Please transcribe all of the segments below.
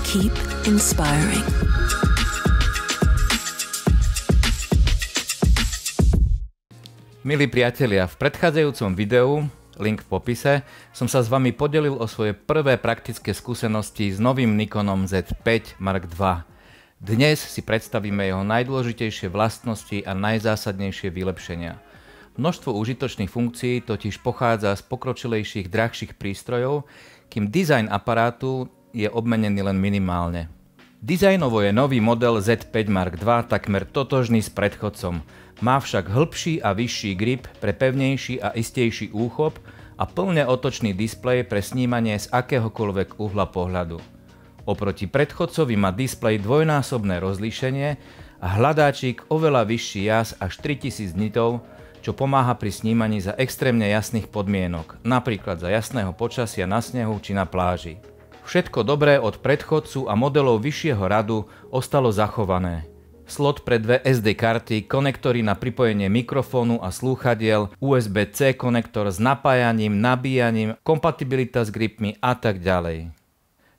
Keep inspiring. Milí priatelia, v predchádzajúcom videu, link v popise, som sa s vami podelil o svoje prvé praktické skúsenosti s novým Nikonom Z5 Mark II. Dnes si predstavíme jeho najdôležitejšie vlastnosti a najzásadnejšie vylepšenia. Množstvo užitočných funkcií totiž pochádza z pokročilejších, drahších prístrojov, kým dizajn aparátu je obmenený len minimálne. Dizajnovo je nový model Z5 Mark II takmer totožný s predchodcom, má však hĺbší a vyšší grip pre pevnejší a istejší úchop a plne otočný displej pre snímanie z akéhokoľvek uhla pohľadu. Oproti predchodcovi má displej dvojnásobné rozlíšenie a hľadáčik oveľa vyšší jas až 3000 nitov, čo pomáha pri snímaní za extrémne jasných podmienok, napríklad za jasného počasia na snehu či na pláži. Všetko dobré od predchodcu a modelov vyššieho radu ostalo zachované. Slot pre dve SD karty, konektory na pripojenie mikrofónu a slúchadiel, USB-C konektor s napájaním, nabíjaním, kompatibilita s gripmi a tak ďalej.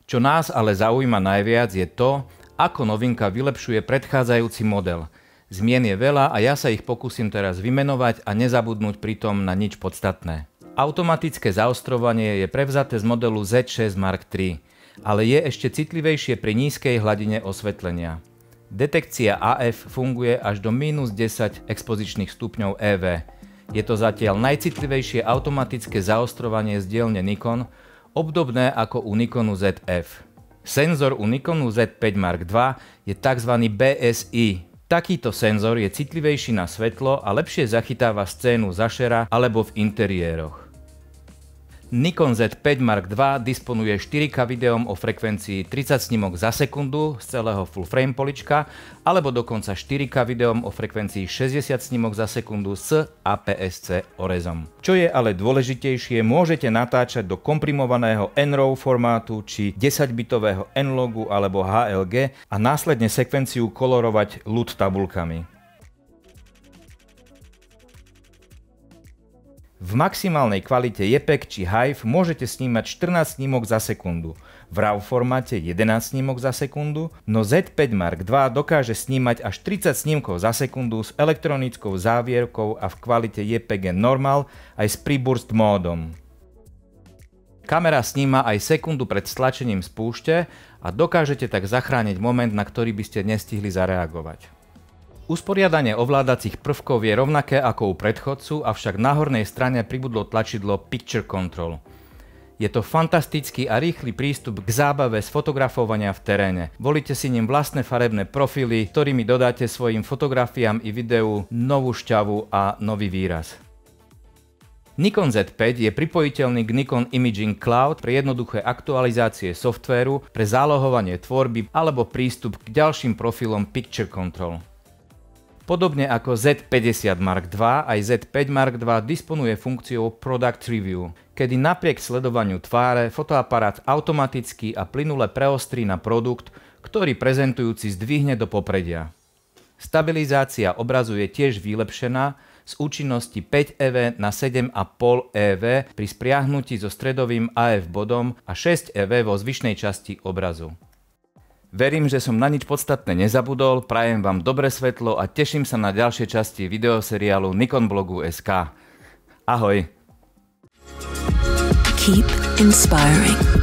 Čo nás ale zaujíma najviac je to, ako novinka vylepšuje predchádzajúci model. Zmien je veľa a ja sa ich pokúsim teraz vymenovať a nezabudnúť pritom na nič podstatné. Automatické zaostrovanie je prevzaté z modelu Z6 Mark III, ale je ešte citlivejšie pri nízkej hladine osvetlenia. Detekcia AF funguje až do -10 expozičných stupňov EV. Je to zatiaľ najcitlivejšie automatické zaostrovanie z dielne Nikon, obdobné ako u Nikonu ZF. Senzor u Nikonu Z5 Mark II je tzv. BSI. Takýto senzor je citlivejší na svetlo a lepšie zachytáva scénu zašera alebo v interiéroch. Nikon Z5 Mark II disponuje 4K videom o frekvencii 30 snímok za sekundu z celého full frame polička alebo dokonca 4K videom o frekvencii 60 snímok za sekundu s APS-C orezom. Čo je ale dôležitejšie, môžete natáčať do komprimovaného NRAW formátu či 10-bitového N-logu alebo HLG a následne sekvenciu kolorovať LUT tabulkami. V maximálnej kvalite JPEG či HEIF môžete snímať 14 snímok za sekundu, v RAW formáte 11 snímok za sekundu, no Z5 Mark II dokáže snímať až 30 snímkov za sekundu s elektronickou závierkou a v kvalite JPG Normal aj s Pre-Burst módom. Kamera sníma aj sekundu pred stlačením spúšte a dokážete tak zachrániť moment, na ktorý by ste nestihli zareagovať. Usporiadanie ovládacích prvkov je rovnaké ako u predchodcu, avšak na hornej strane pribudlo tlačidlo Picture Control. Je to fantastický a rýchly prístup k zábave z fotografovania v teréne. Volíte si ním vlastné farebné profily, ktorými dodáte svojim fotografiám i videu novú šťavu a nový výraz. Nikon Z5 je pripojiteľný k Nikon Imaging Cloud pre jednoduché aktualizácie softvéru, pre zálohovanie tvorby alebo prístup k ďalším profilom Picture Control. Podobne ako Z50 Mark II, aj Z5 Mark II disponuje funkciou Product Review, kedy napriek sledovaniu tváre fotoaparát automaticky a plynule preostrí na produkt, ktorý prezentujúci zdvihne do popredia. Stabilizácia obrazu je tiež vylepšená z účinnosti 5 EV na 7,5 EV pri spriahnutí so stredovým AF bodom a 6 EV vo zvyšnej časti obrazu. Verím, že som na nič podstatné nezabudol, prajem vám dobré svetlo a teším sa na ďalšie časti videoseriálu Nikonblogu.sk. Ahoj! Keep inspiring.